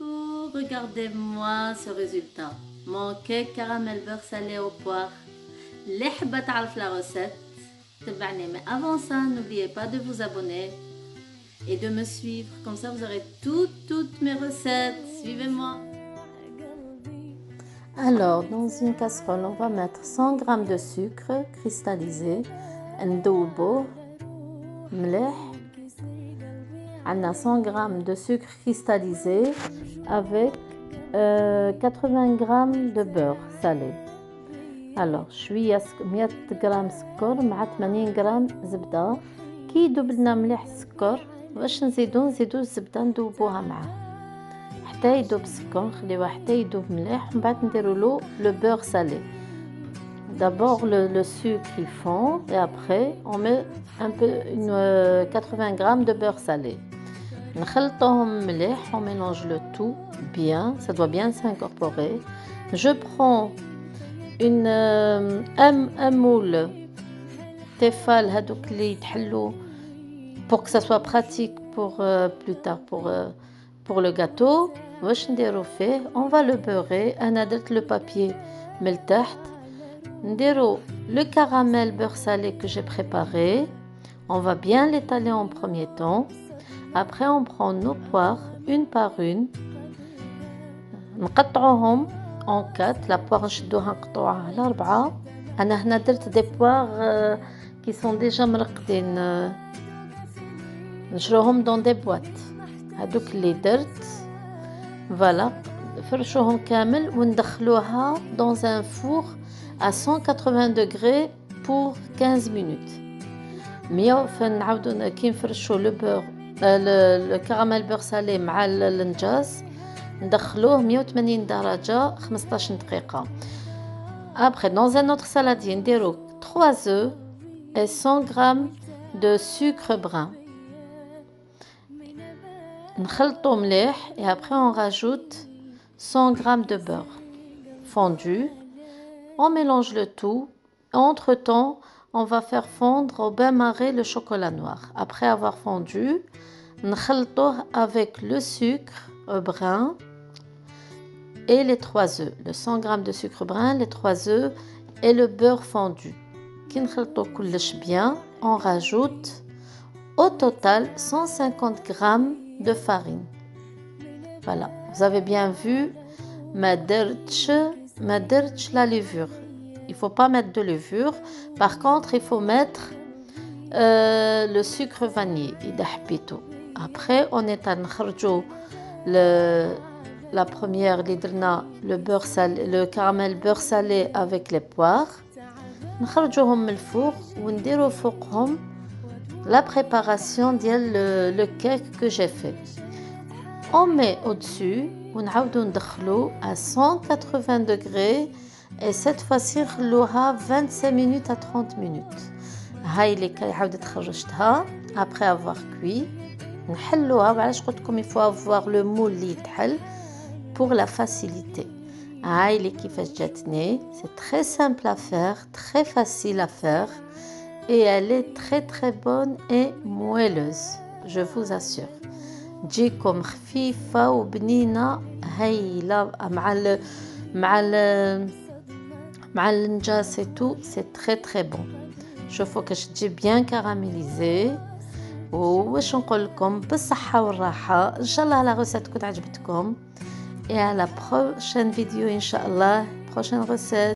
Oh, regardez-moi ce résultat. Mon cake caramel beurre salé aux poires. اللي حابة تعرف la recette تبعني. Mais avant ça, n'oubliez pas de vous abonner et de me suivre. Comme ça, vous aurez toutes mes recettes. Suivez-moi. Alors, dans une casserole, on va mettre 100 g de sucre cristallisé. ندوبوه مليح. On a 100 g de sucre cristallisé avec 80 g de beurre salé. Alors, شوية 100 g سكر مع 80 g زبدة. كي يذوب لنا مليح السكر باش نزيدو الزبدة ندوبوها معاه حتى يذوب السكر، نخليوه حتى يذوب مليح ومن بعد نديرو له لو beurre salé. D'abord le sucre il fond et après on met un peu 80 g de beurre salé. نخلطوهم مليح, on mélange le tout bien, ça doit bien s'incorporer. Je prends un moule تيفال هذوك اللي يتحلوا pour que ça soit pratique pour plus tard pour le gâteau. واش نديرو فيه, on va le beurrer. انا درت le papier من التحت. نديرو le caramel beurre salé que j'ai préparé. On va bien l'étaler en premier temps. Après on prend nos poires une par une, نقطعوهم en 4. la poire نشدوها نقطعوها على 4. انا هنا درت des poires qui sont déjà مرقدين, نشروهم dans des boîtes. هذوك اللي درت فوالا فرشوهم كامل وندخلوها dans un four à 180 degrés pour 15 minutes. نعاودو كي نفرشو لو بور le caramel beurre salé مع النجاز ندخلوه 180 درجة 15 دقيقة. Après dans un autre saladier نديرو 3 œufs et 100 g de sucre brun. نخلطو مليح et après on rajoute 100 g de beurre fondu. On mélange le tout. Entre temps on va faire fondre au bain-marie le chocolat noir. Après avoir fondu, نخلطوه avec le sucre brun et les 3 œufs, le 100 g de sucre brun, les 3 œufs et le beurre fondu. كي نخلطو كلش bien, on rajoute au total 150 g de farine. Voilà, vous avez bien vu, ما درتش la levure. Il faut pas mettre de levure. Par contre, il faut mettre le sucre vanillé. Après, on est à نخرجو la première اللي درنا le beurre salé, le caramel beurre salé avec les poires. نخرجوهم من الفوق ونديرو فوقهم la préparation ديال le cake que j'ai fait. On met au-dessus ونعاودو ندخلو à 180 degrés et cette fois-ci نخلوها 25 minutes à 30 minutes. هاي اللي عاودت خرجتها après avoir cuit. نحلوها, وعلاش قلت لكم il faut avoir le moule اللي يتحل pour la facilité. هاي اللي كيفاش جاتني. C'est très simple à faire, très facile à faire et elle est très bonne et moelleuse, je vous assure. تجيكم خفيفة وبنينة هايلة مع النجاس et tout, c'est très bon. شوفوا كاش تجي bien caramélisée. واش نقول لكم بالصحة والراحة. ان شاء الله لا غوسيت تكون عجبتكم et à la prochaine vidéo ان شاء الله. prochaine recette.